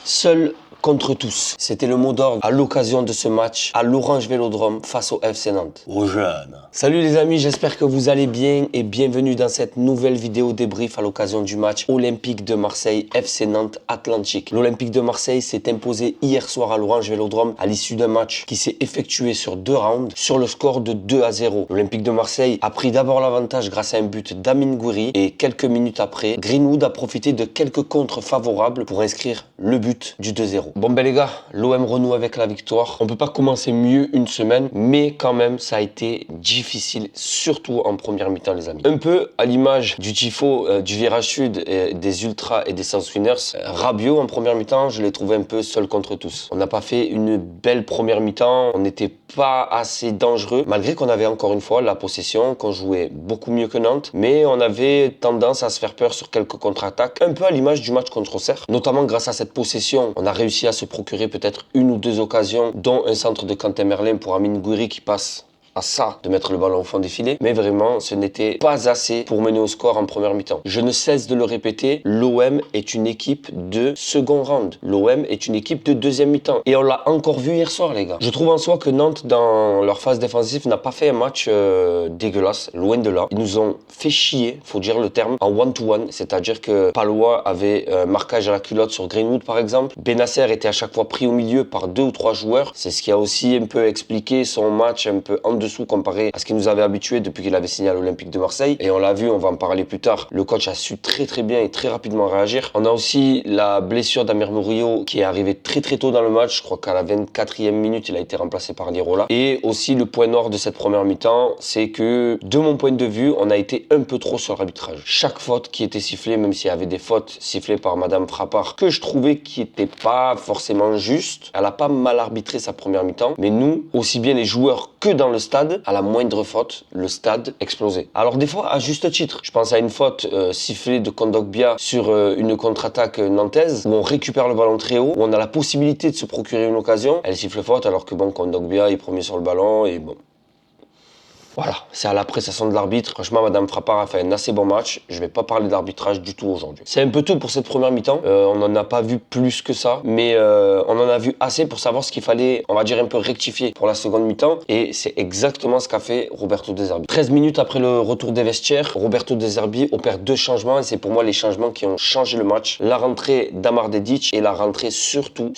Seul contre tous. C'était le mot d'ordre à l'occasion de ce match à l'Orange Vélodrome face au FC Nantes. Aux jeunes. Salut les amis, j'espère que vous allez bien et bienvenue dans cette nouvelle vidéo débrief à l'occasion du match Olympique de Marseille FC Nantes Atlantique. L'Olympique de Marseille s'est imposé hier soir à l'Orange Vélodrome à l'issue d'un match qui s'est effectué sur 2 rounds sur le score de 2-0. L'Olympique de Marseille a pris d'abord l'avantage grâce à un but d'Amine Gouiri et quelques minutes après, Greenwood a profité de quelques contres favorables pour inscrire le but du 2-0. Bon ben les gars, l'OM renoue avec la victoire. On peut pas commencer mieux une semaine, mais quand même ça a été difficile, surtout en première mi-temps les amis. Un peu à l'image du tifo du virage sud, des ultras et des South Winners. Rabiot en première mi-temps, je l'ai trouvé un peu seul contre tous. On n'a pas fait une belle première mi-temps, on n'était pas assez dangereux, malgré qu'on avait encore une fois la possession, qu'on jouait beaucoup mieux que Nantes, mais on avait tendance à se faire peur sur quelques contre-attaques, un peu à l'image du match contre Auxerre. Notamment grâce à cette possession, on a réussi à se procurer peut-être une ou deux occasions, dont un centre de Quentin Merlin pour Amine Gouiri qui passe à ça de mettre le ballon au fond des filets, mais vraiment ce n'était pas assez pour mener au score en première mi-temps. Je ne cesse de le répéter, l'OM est une équipe de second round, l'OM est une équipe de deuxième mi-temps et on l'a encore vu hier soir les gars. Je trouve en soi que Nantes dans leur phase défensive n'a pas fait un match dégueulasse, loin de là. Ils nous ont fait chier, faut dire le terme, en one-to-one, c'est-à-dire que Palois avait un marquage à la culotte sur Greenwood par exemple, Benasser était à chaque fois pris au milieu par 2 ou 3 joueurs, c'est ce qui a aussi un peu expliqué son match un peu en dessous comparé à ce qu'il nous avait habitué depuis qu'il avait signé à l'Olympique de Marseille. Et on l'a vu, on va en parler plus tard, le coach a su très bien et très rapidement réagir. On a aussi la blessure d'Amir Murillo qui est arrivée très tôt dans le match. Je crois qu'à la 24e minute, il a été remplacé par Lirola. Et aussi le point noir de cette première mi-temps, c'est que de mon point de vue, on a été un peu trop sur l'arbitrage. Chaque faute qui était sifflée, même s'il y avait des fautes sifflées par Madame Frappard, que je trouvais qui n'étaient pas forcément justes, elle a pas mal arbitré sa première mi-temps. Mais nous, aussi bien les joueurs que dans le stade, à la moindre faute, le stade explosait. Alors des fois, à juste titre, je pense à une faute sifflée de Kondogbia sur une contre-attaque nantaise, où on récupère le ballon très haut, où on a la possibilité de se procurer une occasion. Elle siffle faute alors que bon, Kondogbia est premier sur le ballon et bon. Voilà, c'est à l'appréciation de l'arbitre. Franchement, Madame Frappard a fait un assez bon match. Je vais pas parler d'arbitrage du tout aujourd'hui. C'est un peu tout pour cette première mi-temps. On n'en a pas vu plus que ça, mais on en a vu assez pour savoir ce qu'il fallait, on va dire, un peu rectifier pour la seconde mi-temps. Et c'est exactement ce qu'a fait Roberto De Zerbi. 13 minutes après le retour des vestiaires, Roberto De Zerbi opère 2 changements et c'est pour moi les changements qui ont changé le match. La rentrée d'Amar Dedic et la rentrée surtout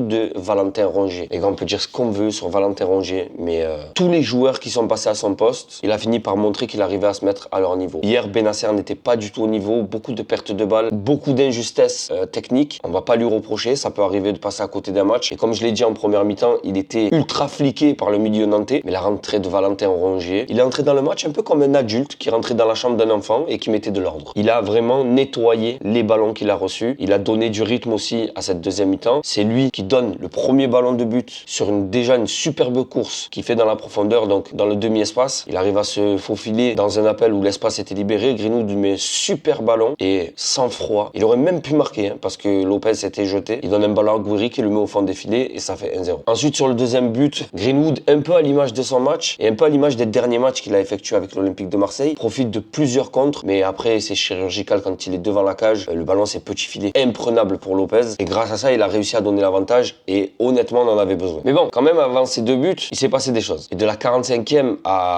de Valentin Rongier. Les gars, on peut dire ce qu'on veut sur Valentin Rongier, mais tous les joueurs qui sont passés à son poste, il a fini par montrer qu'il arrivait à se mettre à leur niveau. Hier, Benasser n'était pas du tout au niveau, beaucoup de pertes de balles, beaucoup d'injustesses techniques. On va pas lui reprocher, ça peut arriver de passer à côté d'un match. Et comme je l'ai dit en première mi-temps, il était ultra fliqué par le milieu nantais. Mais la rentrée de Valentin Rongier, il est entré dans le match un peu comme un adulte qui rentrait dans la chambre d'un enfant et qui mettait de l'ordre. Il a vraiment nettoyé les ballons qu'il a reçus. Il a donné du rythme aussi à cette deuxième mi-temps. C'est lui qui donne le premier ballon de but sur déjà une superbe course qu'il fait dans la profondeur, donc dans le demi-espace. Il arrive à se faufiler dans un appel où l'espace était libéré. Greenwood lui met un super ballon et sans froid. Il aurait même pu marquer parce que Lopez s'était jeté. Il donne un ballon à Gouiri qui le met au fond des filets et ça fait 1-0. Ensuite, sur le deuxième but, Greenwood, un peu à l'image de son match et un peu à l'image des derniers matchs qu'il a effectués avec l'Olympique de Marseille, profite de plusieurs contres, mais après c'est chirurgical quand il est devant la cage. Le ballon, c'est petit filet imprenable pour Lopez et grâce à ça, il a réussi à donner l'avantage et honnêtement, on en avait besoin. Mais bon, quand même, avant ces 2 buts, il s'est passé des choses. Et de la 45e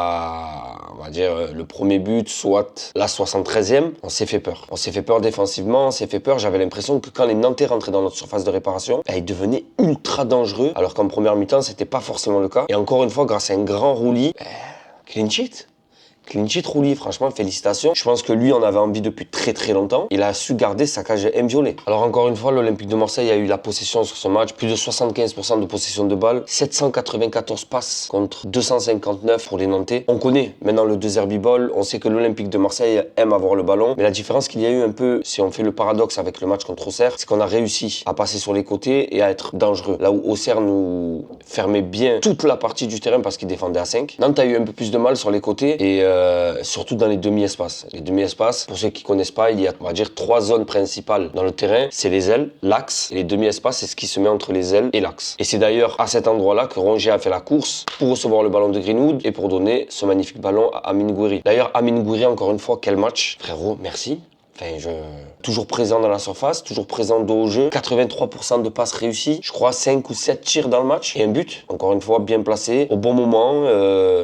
on va dire, le premier but, soit la 73e, on s'est fait peur. On s'est fait peur défensivement, on s'est fait peur. J'avais l'impression que quand les Nantais rentraient dans notre surface de réparation, ils devenaient ultra dangereux, alors qu'en première mi-temps, c'était pas forcément le cas. Et encore une fois, grâce à un grand Rouli, clean sheet. Clean sheet Rouli, franchement, félicitations. Je pense que lui, on avait envie depuis très longtemps. Il a su garder sa cage inviolée. Alors encore une fois, l'Olympique de Marseille a eu la possession sur ce match. Plus de 75% de possession de balle. 794 passes contre 259 pour les Nantais. On connaît maintenant le De Zerbi Ball. On sait que l'Olympique de Marseille aime avoir le ballon. Mais la différence qu'il y a eu un peu, si on fait le paradoxe avec le match contre Auxerre, c'est qu'on a réussi à passer sur les côtés et à être dangereux. Là où Auxerre nous fermait bien toute la partie du terrain parce qu'il défendait à 5. Nantes a eu un peu plus de mal sur les côtés et surtout dans les demi-espaces. Les demi-espaces, pour ceux qui connaissent pas, il y a, on va dire, 3 zones principales dans le terrain. C'est les ailes, l'axe, et les demi-espaces, c'est ce qui se met entre les ailes et l'axe. Et c'est d'ailleurs à cet endroit-là que Rongier a fait la course pour recevoir le ballon de Greenwood et pour donner ce magnifique ballon à Amine Gouiri. D'ailleurs, Amine Gouiri, encore une fois, quel match. Frérot, merci. Toujours présent dans la surface, toujours présent dos au jeu, 83% de passes réussies, je crois 5 ou 7 tirs dans le match et un but, encore une fois bien placé, au bon moment,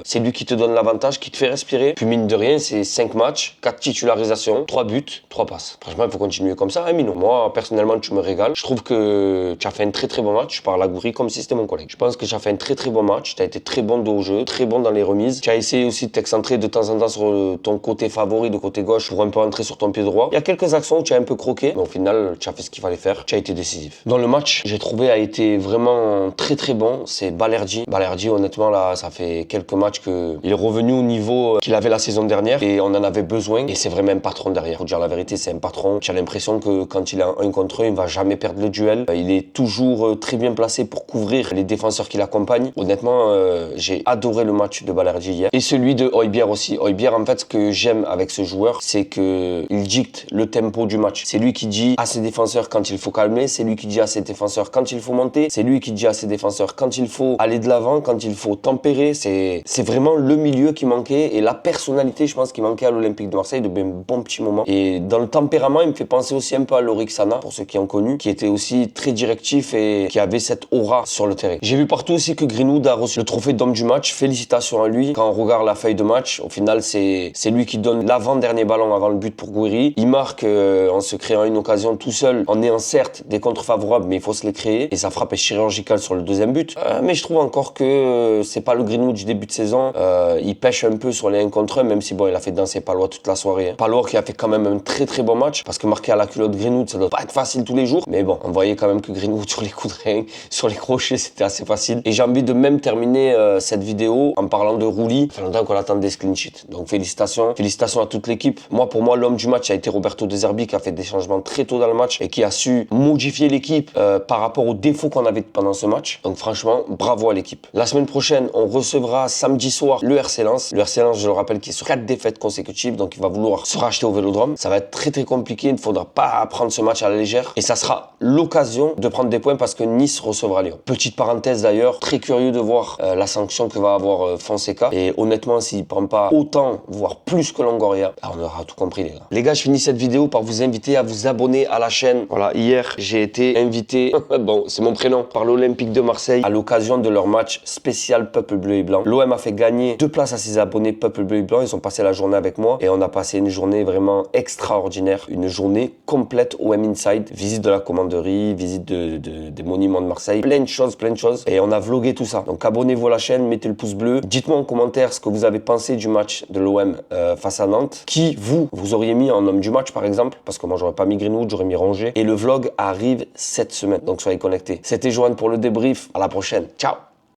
c'est lui qui te donne l'avantage, qui te fait respirer. Puis mine de rien, c'est 5 matchs, 4 titularisations, 3 buts, 3 passes. Franchement, il faut continuer comme ça, hein, Mino. Moi, personnellement, tu me régales. Je trouve que tu as fait un très très bon match. Je parle à Goury comme si c'était mon collègue. Je pense que tu as fait un très très bon match. Tu as été très bon dos au jeu, très bon dans les remises. Tu as essayé aussi de t'excentrer de temps en temps sur ton côté favori, de côté gauche, pour un peu entrer sur ton pied droit. Il y a quelques actions où tu as un peu croqué, mais au final, tu as fait ce qu'il fallait faire. Tu as été décisif. Dans le match, j'ai trouvé a été vraiment très très bon. C'est Balerdi. Balerdi, honnêtement, là, ça fait quelques matchs qu'il est revenu au niveau qu'il avait la saison dernière et on en avait besoin. Et c'est vraiment un patron derrière. Faut dire la vérité, c'est un patron. J'ai l'impression que quand il est en 1 contre 1, il va jamais perdre le duel. Il est toujours très bien placé pour couvrir les défenseurs qui l'accompagnent. Honnêtement, j'ai adoré le match de Balerdi hier. Et celui de Højbjerg aussi. Højbjerg, en fait, ce que j'aime avec ce joueur, c'est que il dicte le tempo du match. C'est lui qui dit à ses défenseurs quand il faut calmer. C'est lui qui dit à ses défenseurs quand il faut monter. C'est lui qui dit à ses défenseurs quand il faut aller de l'avant, quand il faut tempérer. C'est vraiment le milieu qui manquait et la personnalité, je pense, qui manquait à l'Olympique de Marseille depuis un bon petit moment. Et dans le tempérament, il me fait penser aussi un peu à Lorik Sana, pour ceux qui ont connu, qui était aussi très directif et qui avait cette aura sur le terrain. J'ai vu partout aussi que Greenwood a reçu le trophée d'homme du match. Félicitations à lui. Quand on regarde la feuille de match, au final, c'est lui qui donne l'avant-dernier ballon avant le but pour Gouiri. Il marque en se créant une occasion tout seul, en ayant certes des contres favorables, mais il faut se les créer. Et sa frappe est chirurgicale sur le deuxième but. Mais je trouve encore que c'est pas le Greenwood du début de saison. Il pêche un peu sur les 1 contre 1, même si bon, il a fait danser Palois toute la soirée. Hein. Palois qui a fait quand même un très très bon match, parce que marquer à la culotte Greenwood, ça doit pas être facile tous les jours. Mais bon, on voyait quand même que Greenwood sur les coups de rein, sur les crochets, c'était assez facile. Et j'ai envie de même terminer cette vidéo en parlant de Rouli. Ça fait longtemps qu'on attendait ce clean sheet. Donc félicitations. Félicitations à toute l'équipe. Pour moi, l'homme du match a été Roberto De Zerbi, qui a fait des changements très tôt dans le match et qui a su modifier l'équipe par rapport aux défauts qu'on avait pendant ce match. Donc franchement, bravo à l'équipe. La semaine prochaine, on recevra samedi soir le RC Lens. Le RC Lens, je le rappelle, qui est sur 4 défaites consécutives, donc il va vouloir se racheter au Vélodrome. Ça va être très très compliqué, il ne faudra pas prendre ce match à la légère et ça sera l'occasion de prendre des points parce que Nice recevra Lyon. Petite parenthèse d'ailleurs, très curieux de voir la sanction que va avoir Fonseca et honnêtement, s'il ne prend pas autant, voire plus que Longoria, on aura tout compris les gars. Les gars, je finis cette vidéo par vous inviter à vous abonner à la chaîne. Voilà, hier, j'ai été invité, bon, c'est mon prénom, par l'Olympique de Marseille à l'occasion de leur match spécial Peuple Bleu et Blanc. L'OM a fait gagner 2 places à ses abonnés Peuple Bleu et Blanc. Ils ont passé la journée avec moi et on a passé une journée vraiment extraordinaire. Une journée complète OM Inside. Visite de la commanderie, visite des monuments de Marseille. Plein de choses. Et on a vlogué tout ça. Donc abonnez-vous à la chaîne, mettez le pouce bleu. Dites-moi en commentaire ce que vous avez pensé du match de l'OM face à Nantes. Qui, vous auriez mis en homme du match par exemple. Parce que moi, j'aurais pas mis Greenwood, j'aurais mis Rongier. Et le vlog arrive cette semaine. Donc soyez connectés. C'était Johan pour le débrief. À la prochaine. Ciao.